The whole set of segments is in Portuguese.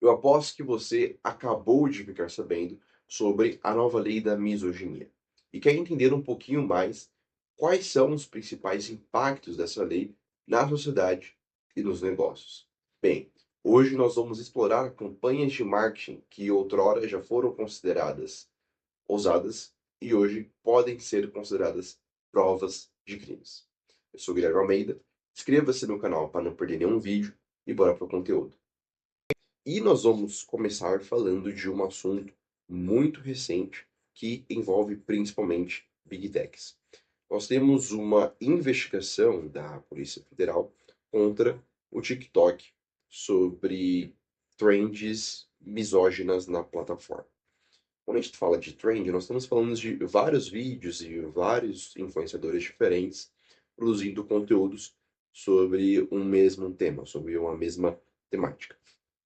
Eu aposto que você acabou de ficar sabendo sobre a nova lei da misoginia e quer entender um pouquinho mais quais são os principais impactos dessa lei na sociedade e nos negócios. Bem, hoje nós vamos explorar campanhas de marketing que outrora já foram consideradas ousadas e hoje podem ser consideradas provas de crimes. Eu sou Guilherme Almeida, inscreva-se no canal para não perder nenhum vídeo e bora para o conteúdo. E nós vamos começar falando de um assunto muito recente que envolve principalmente Big Techs. Nós temos uma investigação da Polícia Federal contra o TikTok sobre trends misóginas na plataforma. Quando a gente fala de trend, nós estamos falando de vários vídeos e vários influenciadores diferentes produzindo conteúdos sobre um mesmo tema, sobre uma mesma temática.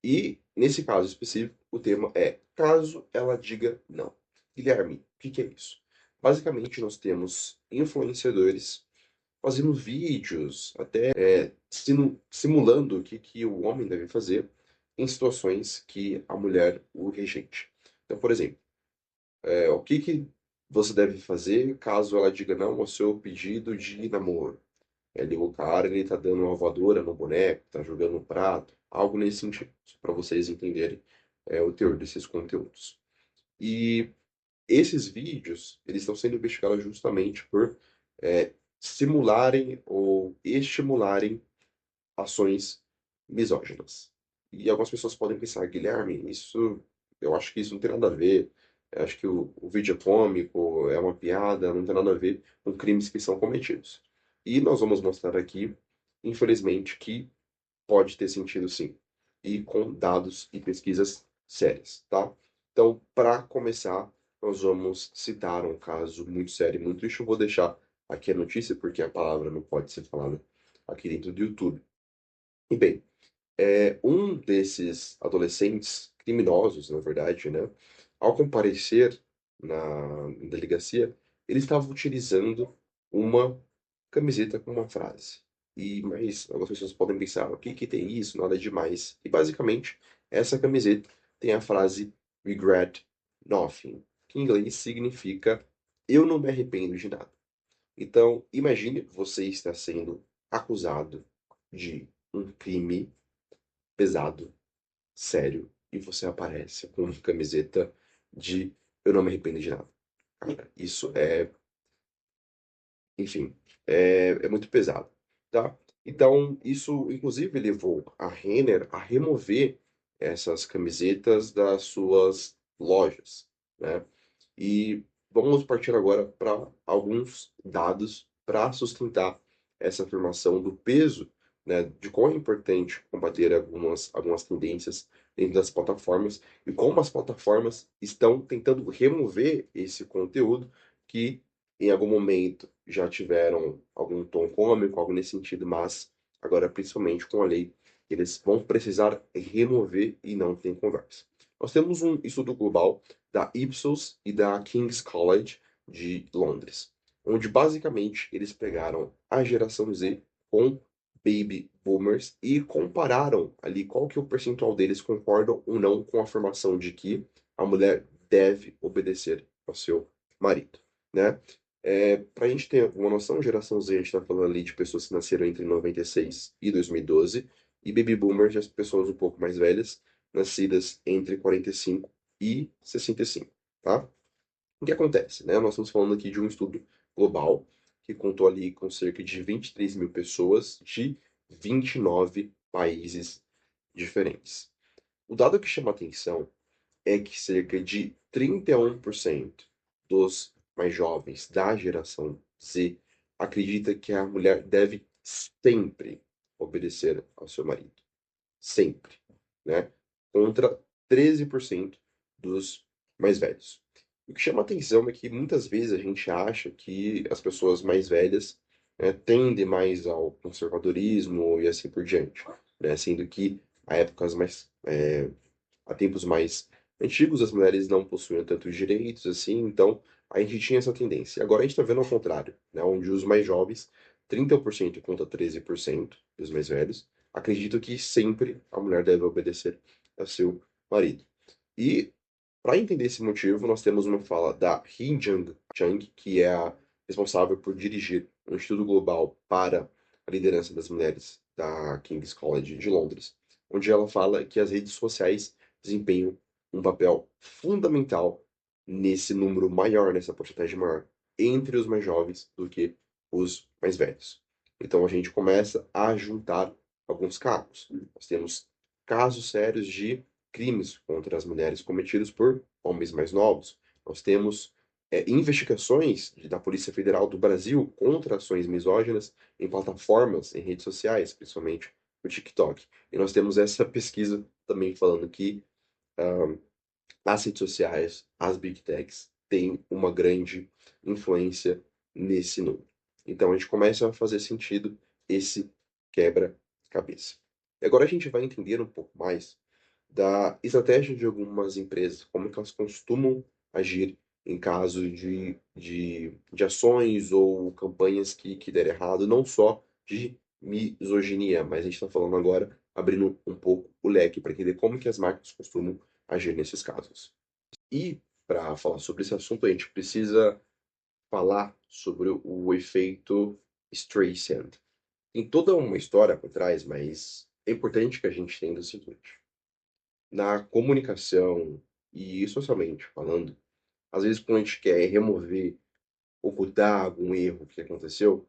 E, nesse caso específico, o tema é caso ela diga não. Guilherme, o que é isso? Basicamente, nós temos influenciadores fazendo vídeos, até simulando o que o homem deve fazer em situações que a mulher o rejeite. Então, por exemplo, o que você deve fazer caso ela diga não ao seu pedido de namoro? O cara, ele tá dando uma voadora no boneco, tá jogando um prato, algo nesse sentido, para vocês entenderem o teor desses conteúdos. E esses vídeos, eles estão sendo investigados justamente por simularem ou estimularem ações misóginas. E algumas pessoas podem pensar, Guilherme, eu acho que isso não tem nada a ver, eu acho que o vídeo é cômico, é uma piada, não tem nada a ver com crimes que são cometidos. E nós vamos mostrar aqui, infelizmente, que pode ter sentido sim, e com dados e pesquisas sérias, tá? Então, para começar, nós vamos citar um caso muito sério e muito triste. Eu vou deixar aqui a notícia, porque a palavra não pode ser falada aqui dentro do YouTube. E bem, um desses adolescentes criminosos, na verdade, né, ao comparecer na delegacia, ele estava utilizando uma camiseta com uma frase. Mas algumas pessoas podem pensar, o que que tem isso? Nada demais. E basicamente, essa camiseta tem a frase regret nothing, que em inglês significa eu não me arrependo de nada. Então, imagine você está sendo acusado de um crime pesado, sério, e você aparece com uma camiseta de eu não me arrependo de nada. Cara, isso enfim, é muito pesado, tá? Então, isso inclusive levou a Renner a remover essas camisetas das suas lojas, né? E vamos partir agora para alguns dados para sustentar essa afirmação do peso, né, de quão é importante combater algumas tendências dentro das plataformas e como as plataformas estão tentando remover esse conteúdo que em algum momento já tiveram algum tom cômico, algo nesse sentido, mas agora, principalmente com a lei, eles vão precisar remover e não tem conversa. Nós temos um estudo global da Ipsos e da King's College de Londres, onde basicamente eles pegaram a geração Z com baby boomers e compararam ali qual que é o percentual deles concordam ou não com a afirmação de que a mulher deve obedecer ao seu marido, né? Para a gente ter uma noção, geração Z, a gente está falando ali de pessoas que nasceram entre 96 e 2012, e baby boomers, as pessoas um pouco mais velhas, nascidas entre 45 e 65, tá? O que acontece, né? Nós estamos falando aqui de um estudo global que contou ali com cerca de 23 mil pessoas de 29 países diferentes. O dado que chama atenção é que cerca de 31% dos mais jovens da geração Z acredita que a mulher deve sempre obedecer ao seu marido. Sempre, né? Contra 13% dos mais velhos. O que chama atenção é que muitas vezes a gente acha que as pessoas mais velhas, né, tendem mais ao conservadorismo e assim por diante, né? Sendo que há tempos mais antigos as mulheres não possuíam tantos direitos assim, então a gente tinha essa tendência. Agora a gente está vendo ao contrário, né? Onde os mais jovens, 30% contra 13% dos mais velhos, acreditam que sempre a mulher deve obedecer ao seu marido. E para entender esse motivo, nós temos uma fala da Hee Jung Chang, que é a responsável por dirigir um estudo global para a liderança das mulheres da King's College de Londres, onde ela fala que as redes sociais desempenham um papel fundamental nesse número maior, nessa porcentagem maior, entre os mais jovens do que os mais velhos. Então a gente começa a juntar alguns casos. Nós temos casos sérios de crimes contra as mulheres cometidos por homens mais novos. Nós temos investigações da Polícia Federal do Brasil contra ações misóginas em plataformas, em redes sociais, principalmente o TikTok. E nós temos essa pesquisa também falando que ah, as redes sociais, as big techs, têm uma grande influência nesse número. Então a gente começa a fazer sentido esse quebra-cabeça. E agora a gente vai entender um pouco mais da estratégia de algumas empresas, como que elas costumam agir em caso de ações ou campanhas que deram errado, não só de misoginia, mas a gente está falando agora, abrindo um pouco o leque para entender como que as marcas costumam agir nesses casos. E para falar sobre esse assunto, a gente precisa falar sobre o efeito Streisand. Tem toda uma história por trás, mas é importante que a gente entenda o seguinte: na comunicação e socialmente falando, às vezes quando a gente quer remover, ocultar algum erro que aconteceu,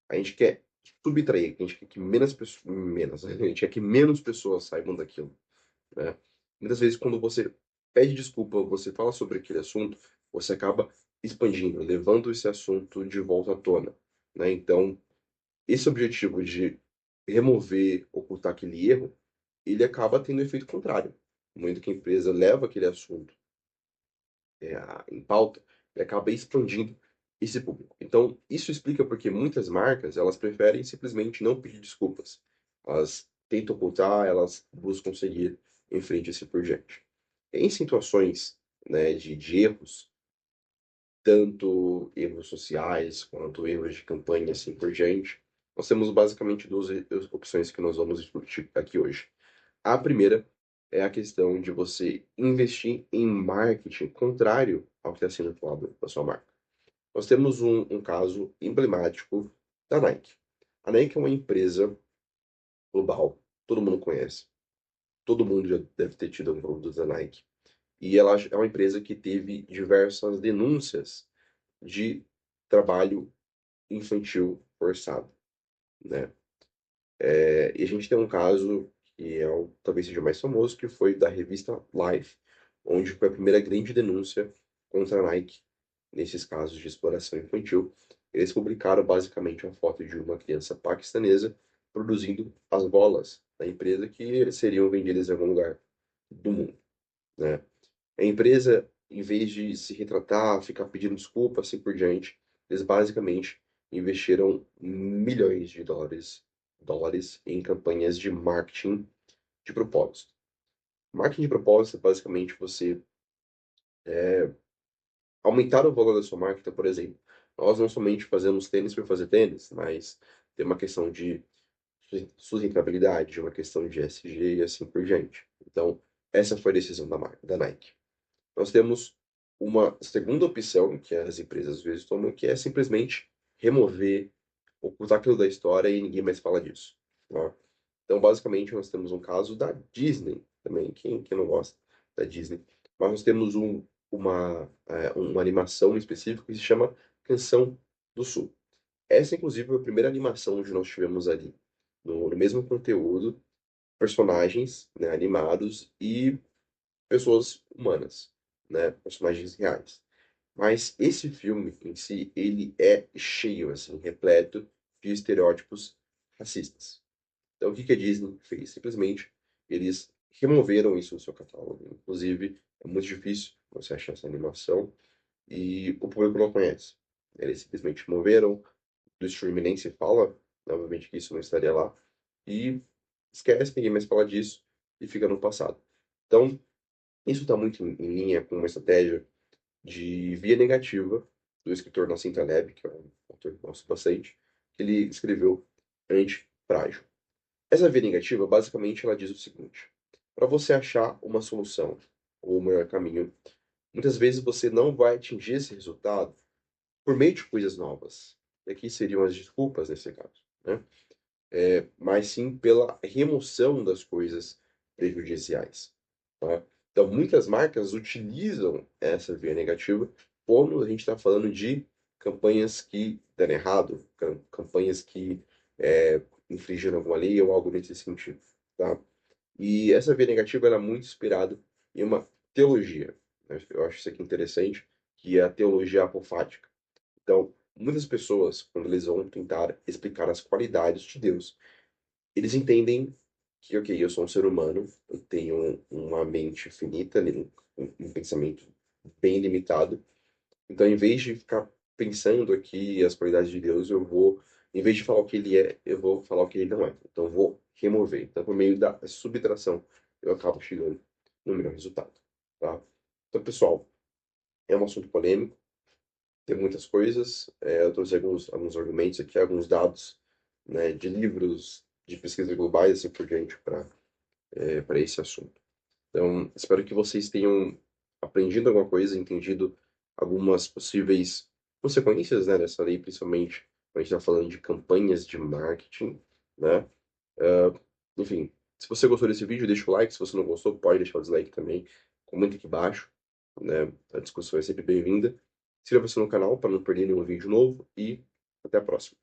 a gente quer subtrair, a gente quer que menos, a gente quer que menos pessoas saibam daquilo, né? Muitas vezes quando você pede desculpa, você fala sobre aquele assunto, você acaba expandindo, levando esse assunto de volta à tona, né? Então, esse objetivo de remover, ocultar aquele erro, ele acaba tendo um efeito contrário. No momento que a empresa leva aquele assunto em pauta, ele acaba expandindo esse público. Então, isso explica porque muitas marcas, elas preferem simplesmente não pedir desculpas. Elas tentam ocultar, elas buscam seguir em frente assim por diante. Em situações, né, de erros, tanto erros sociais quanto erros de campanha assim por diante, nós temos basicamente duas opções que nós vamos discutir aqui hoje. A primeira é a questão de você investir em marketing contrário ao que está sendo falado da sua marca. Nós temos um caso emblemático da Nike. A Nike é uma empresa global, todo mundo conhece, todo mundo já deve ter tido um produto da Nike. E ela é uma empresa que teve diversas denúncias de trabalho infantil forçado, né? E a gente tem um caso que talvez seja mais famoso, que foi da revista Life, onde foi a primeira grande denúncia contra a Nike nesses casos de exploração infantil. Eles publicaram basicamente uma foto de uma criança paquistanesa produzindo as bolas da empresa que seriam vendidas em algum lugar do mundo, né? A empresa, em vez de se retratar, ficar pedindo desculpa, assim por diante, eles basicamente investiram milhões de dólares em campanhas de marketing de propósito. Marketing de propósito é basicamente você aumentar o valor da sua marca. Então, por exemplo, nós não somente fazemos tênis por fazer tênis, mas tem uma questão de sustentabilidade, uma questão de SG e assim por diante. Então, essa foi a decisão da Nike. Nós temos uma segunda opção que as empresas às vezes tomam, que é simplesmente remover, ocultar aquilo da história e ninguém mais fala disso, tá? Então, basicamente, nós temos um caso da Disney também. Quem não gosta da Disney? Mas nós temos uma animação específica que se chama Canção do Sul. Essa, inclusive, foi a primeira animação onde nós tivemos ali, no mesmo conteúdo, personagens, né, animados e pessoas humanas, né, personagens reais. Mas esse filme em si, ele é cheio, assim, repleto de estereótipos racistas. Então, o que que a Disney fez? Simplesmente, eles removeram isso do seu catálogo. Inclusive, é muito difícil você achar essa animação e o público não conhece. Eles simplesmente removeram, do streaming nem se fala, obviamente que isso não estaria lá, e esquece, ninguém mais fala disso e fica no passado. Então, isso está muito em linha com uma estratégia de via negativa do escritor Nassim Taleb, que é um autor que eu gosto bastante, que ele escreveu Antifrágil. Essa via negativa, basicamente, ela diz o seguinte: para você achar uma solução ou o melhor caminho, muitas vezes você não vai atingir esse resultado por meio de coisas novas. E aqui seriam as desculpas nesse caso, né? Mas sim pela remoção das coisas prejudiciais, tá? Então, muitas marcas utilizam essa via negativa quando a gente está falando de campanhas que deram errado, campanhas que infringiram alguma lei ou algo nesse sentido, tá? E essa via negativa ela é muito inspirada em uma teologia, né? Eu acho isso aqui interessante, que é a teologia apofática. Então, muitas pessoas, quando eles vão tentar explicar as qualidades de Deus, eles entendem que, ok, eu sou um ser humano, eu tenho uma mente finita, né, um pensamento bem limitado. Então, em vez de ficar pensando aqui as qualidades de Deus, em vez de falar o que ele é, eu vou falar o que ele não é. Então, eu vou remover. Então, por meio da subtração, eu acabo chegando no melhor resultado, tá? Então, pessoal, é um assunto polêmico, tem muitas coisas. Eu trouxe alguns argumentos aqui, alguns dados, né, de livros, de pesquisa globais, assim por diante, para esse assunto. Então, espero que vocês tenham aprendido alguma coisa, entendido algumas possíveis consequências, né, dessa lei, principalmente quando a gente está falando de campanhas de marketing, né? Ah, enfim, se você gostou desse vídeo, deixa o like. Se você não gostou, pode deixar o dislike também. Comenta aqui embaixo, né? A discussão é sempre bem-vinda. Inscreva-se no canal para não perder nenhum vídeo novo e até a próxima.